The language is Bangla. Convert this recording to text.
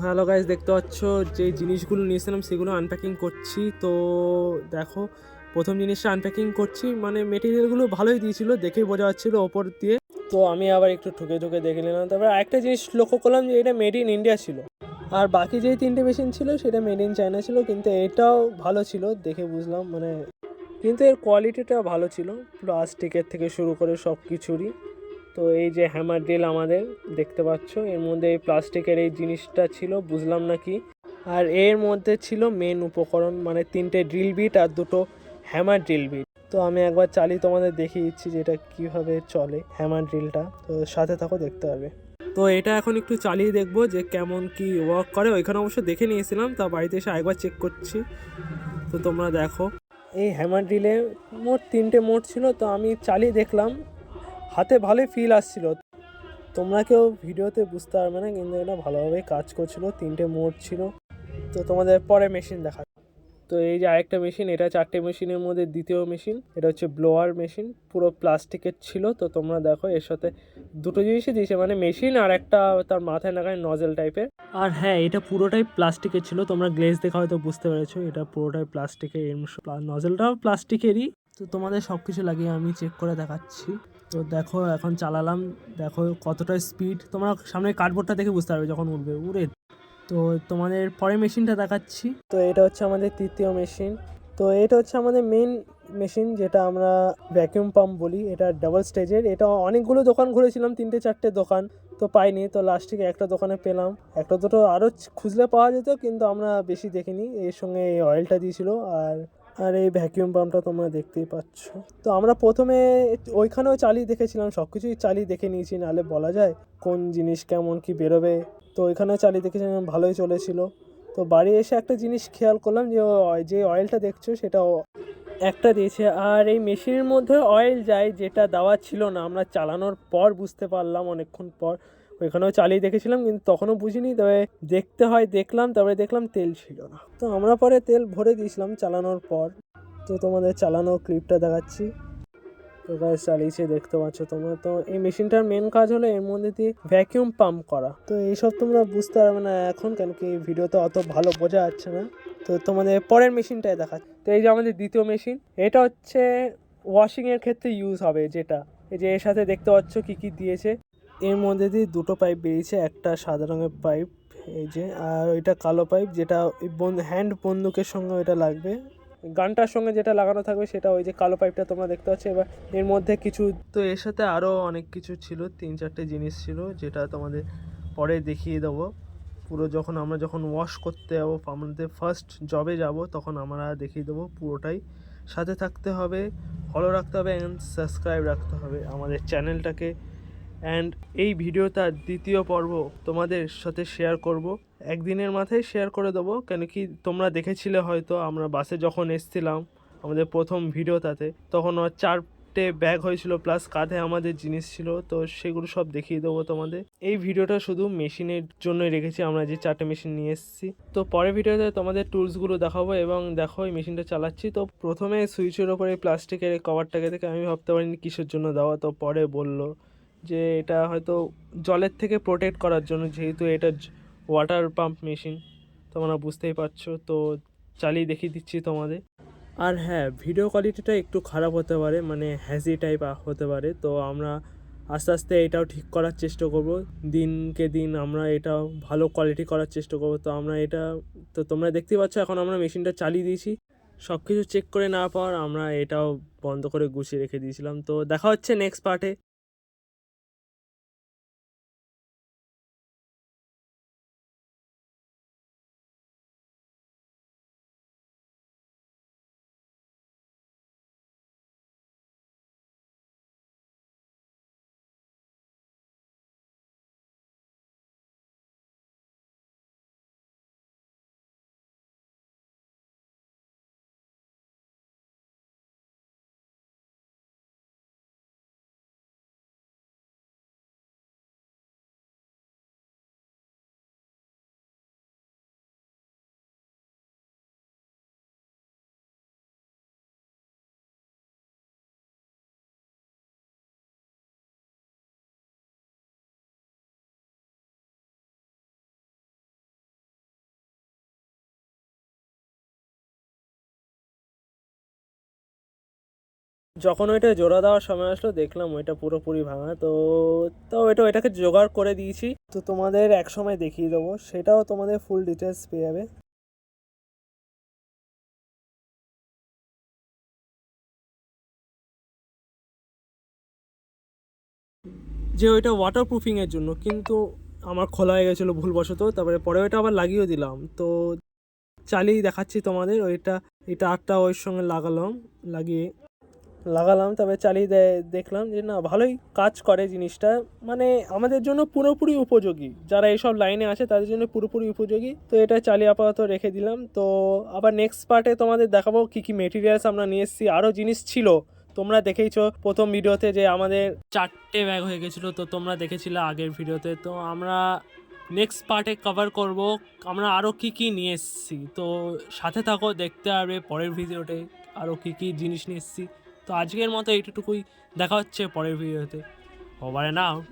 হ্যালো গাইস, দেখতে পাচ্ছ যে জিনিসগুলো নিয়েছিলাম সেগুলো আনপ্যাকিং করছি। তো দেখো, প্রথম জিনিসটা আনপ্যাকিং করছি, মানে মেটেরিয়ালগুলো ভালোই দিয়েছিল, দেখেই বোঝা যাচ্ছিলো ওপর দিয়ে। তো আমি আবার একটু ঠুকে ঠুকে দেখে নিলাম। তারপর আরেকটা জিনিস লক্ষ্য করলাম যে এটা মেড ইন ইন্ডিয়া ছিল, আর বাকি যেই তিনটে মেশিন ছিল সেটা মেড ইন চায়না ছিল। কিন্তু এটাও ভালো ছিল, দেখে বুঝলাম, মানে কিন্তু এর কোয়ালিটিটা ভালো ছিল, প্লাস্টিকের থেকে শুরু করে সব কিছুরই। তো এই যে হ্যামার ড্রিল আমাদের দেখতে পাচ্ছ, এর মধ্যে এই প্লাস্টিকের এই জিনিসটা ছিল, বুঝলাম না কি। আর এর মধ্যে ছিল মেন উপকরণ, মানে তিনটে ড্রিল বিট আর দুটো হ্যামার ড্রিল বিট। তো আমি একবার চালিয়ে তোমাদের দেখিয়ে দিচ্ছি যে এটা কীভাবে চলে হ্যামার ড্রিলটা। তো সাথে থাকো, দেখতে হবে। তো এটা এখন একটু চালিয়ে দেখবো যে কেমন কি ওয়ার্ক করে। ওইখানে অবশ্য দেখে নিয়েছিলাম, তা বাড়িতে এসে একবার চেক করছি। তো তোমরা দেখো, এই হ্যামার ড্রিলে মোট তিনটে মোড ছিল। তো আমি চালিয়ে দেখলাম, হাতে ভালোই ফিল আসছিল। তোমরা কেউ ভিডিওতে বুঝতে পারবে না, কিন্তু এটা ভালোভাবেই কাজ করছিল, তিনটে মোড ছিল। তো তোমাদের পরে মেশিন দেখা। তো এই যে আরেকটা মেশিন, এটা চারটে মেশিনের মধ্যে দ্বিতীয় মেশিন। এটা হচ্ছে ব্লোয়ার মেশিন, পুরো প্লাস্টিকের ছিল। তো তোমরা দেখো, এর সাথে দুটো জিনিসই দিয়েছে, মানে মেশিন আর একটা তার মাথায় লাগায় নজেল টাইপের। আর হ্যাঁ, এটা পুরোটাই প্লাস্টিকের ছিল, তোমরা গ্লেজ দেখা হয়তো বুঝতে পেরেছো, এটা পুরোটাই প্লাস্টিকের, নজেলটাও প্লাস্টিকেরই। তো তোমাদের সব কিছু লাগিয়ে আমি চেক করে দেখাচ্ছি। তো দেখো, এখন চালালাম, দেখো কতটা স্পিড। তোমরা সামনে কার্ডবোর্ডটা দেখে বুঝতে পারবে যখন উঠবে উড়ে। তো তোমাদের পরের মেশিনটা দেখাচ্ছি। তো এটা হচ্ছে আমাদের তৃতীয় মেশিন। তো এটা হচ্ছে আমাদের মেন মেশিন, যেটা আমরা ভ্যাকিউম পাম্প বলি। এটা ডাবল স্টেজের। এটা অনেকগুলো দোকান ঘুরেছিলাম, তিনটে চারটে দোকান, তো পাইনি। তো লাস্টে একটা দোকানে পেলাম, একটা দুটো আরও খুঁজলে পাওয়া যেত, কিন্তু আমরা বেশি দেখিনি। এর সঙ্গে এই অয়েলটা দিয়েছিল, আর এই ভ্যাকিউম পাম্পটা তোমরা দেখতেই পাচ্ছ। তো আমরা প্রথমে ওইখানেও চালিয়ে দেখেছিলাম, সব কিছুই চালিয়ে দেখে নিয়েছি, নাহলে বলা যায় কোন জিনিস কেমন কি বেরোবে। তো ওইখানেও চালিয়ে দেখেছিলাম, ভালোই চলেছিল। তো বাড়ি এসে একটা জিনিস খেয়াল করলাম যে অয়েলটা দেখছো সেটা একটা দিয়েছে, আর এই মেশিনের মধ্যে অয়েল যায়, যেটা দেওয়া ছিল না। আমরা চালানোর পর বুঝতে পারলাম, অনেকক্ষণ পর। ওইখানেও চালিয়ে দেখেছিলাম, কিন্তু তখনও বুঝিনি। তবে দেখতে হয় দেখলাম, তারপরে দেখলাম তেল ছিল না। তো আমরা পরে তেল ভরে দিয়েছিলাম চালানোর পর। তো তোমাদের চালানো ক্লিপটা দেখাচ্ছি। তো গাইস, চালিয়েছে, দেখতে পাচ্ছ তোমরা। তো এই মেশিনটার মেন কাজ হলো এর মধ্যে দিয়ে ভ্যাকিউম পাম্প করা। তো এইসব তোমরা বুঝতে পারবে না এখন, কেন কি ভিডিওতে অত ভালো বোঝা যাচ্ছে না। তো তোমাদের পরের মেশিনটায় দেখা। তো এই যে আমাদের দ্বিতীয় মেশিন, এটা হচ্ছে ওয়াশিংয়ের ক্ষেত্রে ইউজ হবে, যেটা এই যে এর সাথে দেখতে পাচ্ছ কি কি দিয়েছে। এর মধ্যে দিয়ে দুটো পাইপ বেরিয়েছে, একটা সাদা রঙের পাইপ, এই যে, আর ওইটা কালো পাইপ, যেটা হ্যান্ড বন্দুকের সঙ্গে ওইটা লাগবে, গানটার সঙ্গে যেটা লাগানো থাকবে সেটা ওই যে কালো পাইপটা তোমরা দেখতে পাচ্ছ। এবার এর মধ্যে কিছু, তো এর সাথে আরও অনেক কিছু ছিল, তিন চারটে জিনিস ছিল, যেটা তোমাদের পরে দেখিয়ে দেবো। পুরো আমরা যখন ওয়াশ করতে যাবো, আমাদের ফার্স্ট জবে যাব, তখন আমরা দেখিয়ে দেবো পুরোটাই। সাথে থাকতে হবে, ফলো রাখতে হবে, অ্যান্ড সাবস্ক্রাইব রাখতে হবে আমাদের চ্যানেলটাকে। অ্যান্ড এই ভিডিওটা দ্বিতীয় পর্ব তোমাদের সাথে শেয়ার করব, একদিনের মাথায় শেয়ার করে দেবো। কেন কি তোমরা দেখেছিলে হয়তো, আমরা বাসে যখন এসছিলাম আমাদের প্রথম ভিডিওটাতে, তখন 4টে ব্যাগ হয়েছিল, প্লাস কাঁধে আমাদের জিনিস ছিল। তো সেগুলো সব দেখিয়ে দেবো তোমাদের। এই ভিডিওটা শুধু মেশিনের জন্যই রেখেছি, আমরা যে 4টে মেশিন নিয়ে এসেছি। তো পরের ভিডিওতে তোমাদের টুলসগুলো দেখাবো, এবং দেখো এই মেশিনটা চালাচ্ছি। তো প্রথমে সুইচের ওপরে প্লাস্টিকের কভারটাকে দেখে আমি ভাবতে পারিনি কিসের জন্য দেওয়া। তো পরে বললো যে এটা হয়তো জলের থেকে প্রোটেক্ট করার জন্য, যেহেতু এটা ওয়াটার পাম্প মেশিন, তোমরা বুঝতেই পারছো। তো চালিয়ে দেখিয়ে দিচ্ছি তোমাদের। আর হ্যাঁ, ভিডিও কোয়ালিটিটা একটু খারাপ হতে পারে, মানে হ্যাজি টাইপ হতে পারে। তো আমরা আস্তে আস্তে এটাও ঠিক করার চেষ্টা করব, দিনকে দিন আমরা এটাও ভালো কোয়ালিটি করার চেষ্টা করব। তো তোমরা দেখতেই পাচ্ছ, এখন আমরা মেশিনটা চালিয়ে দিয়েছি। সব কিছু চেক করে না পাওয়ার আমরা এটাও বন্ধ করে গুছিয়ে রেখে দিয়েছিলাম। তো দেখা হচ্ছে নেক্সট পার্টে। যখন ওইটা জোড়া দেওয়ার সময় আসলো দেখলাম ওইটা পুরোপুরি ভাঙা। তো তো ওইটাকে জোগাড় করে দিয়েছি, তো তোমাদের এক সময় দেখিয়ে দেবো, সেটাও তোমাদের ফুল ডিটেলস পেয়ে যাবে। যে ওইটা ওয়াটার প্রুফিংয়ের জন্য, কিন্তু আমার খোলা হয়ে গেছিলো ভুলবশত, তারপরে পরে ওইটা আবার লাগিয়েও দিলাম। তো চালিয়ে দেখাচ্ছি তোমাদের ওইটা, এটা আটটা ওর সঙ্গে লাগালাম, তবে চালিয়ে দেখলাম যে না ভালোই কাজ করে জিনিসটা, মানে আমাদের জন্য পুরোপুরি উপযোগী, যারা এইসব লাইনে আছে তাদের জন্য পুরোপুরি উপযোগী। তো এটা চালিয়ে আপাতত রেখে দিলাম। তো আবার নেক্সট পার্টে তোমাদের দেখাবো কী কী মেটেরিয়ালস আমরা নিয়ে এসেছি। আরও জিনিস ছিল, তোমরা দেখেইছো প্রথম ভিডিওতে যে আমাদের 4টে ব্যাগ হয়ে গেছিলো, তো তোমরা দেখেছিলে আগের ভিডিওতে। তো আমরা নেক্সট পার্টে কভার করব আমরা আরও কী কী নিয়ে এসেছি। তো সাথে থাকো, দেখতে পারবে পরের ভিডিওতে আরও কী কী জিনিস নিয়ে এসেছি। তো আজকের মতো এইটুকুই, দেখা হচ্ছে পরের ভিডিওতে। Over and out.